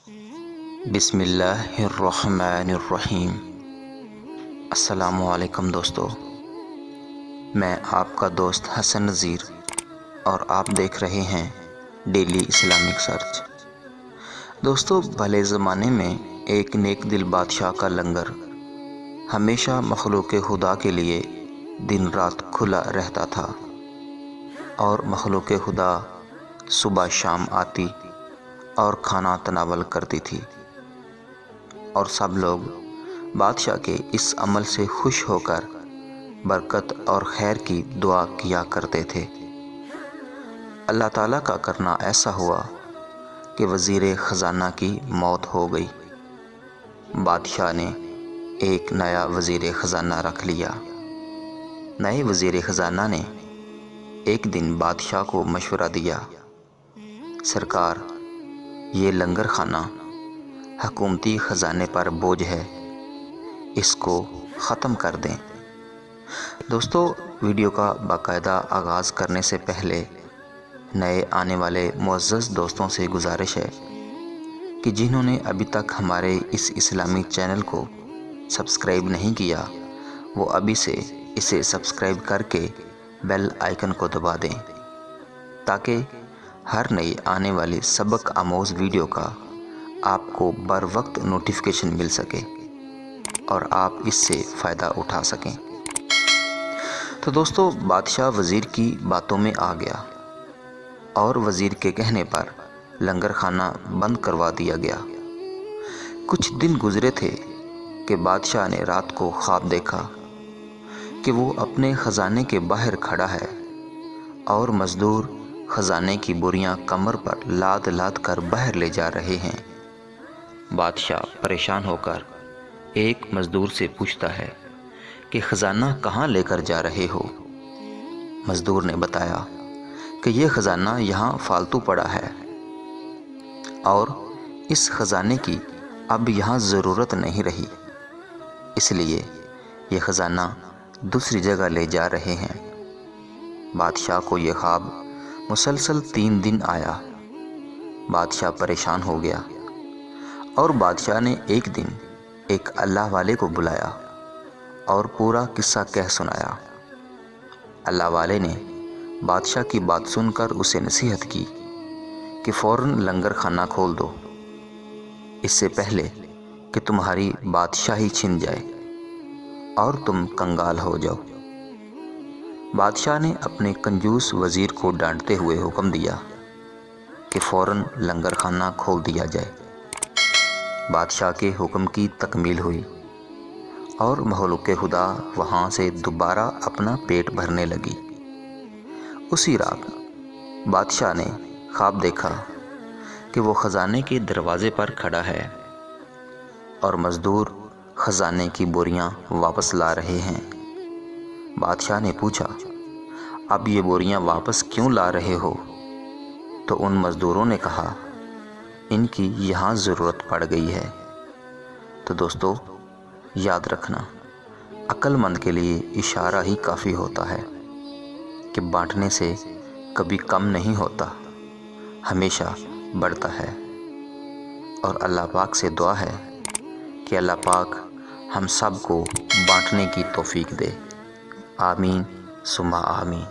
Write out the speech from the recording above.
بسم اللہ الرحمن الرحیم۔ السلام علیکم دوستو، میں آپ کا دوست حسن نذیر اور آپ دیکھ رہے ہیں ڈیلی اسلامک سرچ۔ دوستو، بھلے زمانے میں ایک نیک دل بادشاہ کا لنگر ہمیشہ مخلوق خدا کے لیے دن رات کھلا رہتا تھا، اور مخلوق خدا صبح شام آتی اور کھانا تناول کرتی تھی، اور سب لوگ بادشاہ کے اس عمل سے خوش ہو کر برکت اور خیر کی دعا کیا کرتے تھے۔ اللہ تعالیٰ کا کرنا ایسا ہوا کہ وزیر خزانہ کی موت ہو گئی۔ بادشاہ نے ایک نیا وزیر خزانہ رکھ لیا۔ نئے وزیر خزانہ نے ایک دن بادشاہ کو مشورہ دیا، سرکار، یہ لنگر خانہ حکومتی خزانے پر بوجھ ہے، اس کو ختم کر دیں۔ دوستو، ویڈیو کا باقاعدہ آغاز کرنے سے پہلے نئے آنے والے معزز دوستوں سے گزارش ہے کہ جنہوں نے ابھی تک ہمارے اس اسلامی چینل کو سبسکرائب نہیں کیا، وہ ابھی سے اسے سبسکرائب کر کے بیل آئیکن کو دبا دیں، تاکہ ہر نئی آنے والی سبق آموز ویڈیو کا آپ کو بر وقت نوٹیفیکیشن مل سکے اور آپ اس سے فائدہ اٹھا سکیں۔ تو دوستو، بادشاہ وزیر کی باتوں میں آ گیا اور وزیر کے کہنے پر لنگر خانہ بند کروا دیا گیا۔ کچھ دن گزرے تھے کہ بادشاہ نے رات کو خواب دیکھا کہ وہ اپنے خزانے کے باہر کھڑا ہے اور مزدور خزانے کی بوریاں کمر پر لاد لاد کر باہر لے جا رہے ہیں۔ بادشاہ پریشان ہو کر ایک مزدور سے پوچھتا ہے کہ خزانہ کہاں لے کر جا رہے ہو؟ مزدور نے بتایا کہ یہ خزانہ یہاں فالتو پڑا ہے اور اس خزانے کی اب یہاں ضرورت نہیں رہی، اس لیے یہ خزانہ دوسری جگہ لے جا رہے ہیں۔ بادشاہ کو یہ خواب مسلسل 3 دن آیا۔ بادشاہ پریشان ہو گیا اور بادشاہ نے ایک دن ایک اللہ والے کو بلایا اور پورا قصہ کہہ سنایا۔ اللہ والے نے بادشاہ کی بات سن کر اسے نصیحت کی کہ فوراً لنگر خانہ کھول دو، اس سے پہلے کہ تمہاری بادشاہی چھن جائے اور تم کنگال ہو جاؤ۔ بادشاہ نے اپنے کنجوس وزیر کو ڈانٹتے ہوئے حکم دیا کہ فوراً لنگر خانہ کھول دیا جائے۔ بادشاہ کے حکم کی تکمیل ہوئی اور مخلوق خدا وہاں سے دوبارہ اپنا پیٹ بھرنے لگی۔ اسی رات بادشاہ نے خواب دیکھا کہ وہ خزانے کے دروازے پر کھڑا ہے اور مزدور خزانے کی بوریاں واپس لا رہے ہیں۔ بادشاہ نے پوچھا، اب یہ بوریاں واپس کیوں لا رہے ہو؟ تو ان مزدوروں نے کہا، ان کی یہاں ضرورت پڑ گئی ہے۔ تو دوستو، یاد رکھنا، عقل مند کے لیے اشارہ ہی کافی ہوتا ہے کہ بانٹنے سے کبھی کم نہیں ہوتا، ہمیشہ بڑھتا ہے۔ اور اللہ پاک سے دعا ہے کہ اللہ پاک ہم سب کو بانٹنے کی توفیق دے۔ آمین ثم آمین۔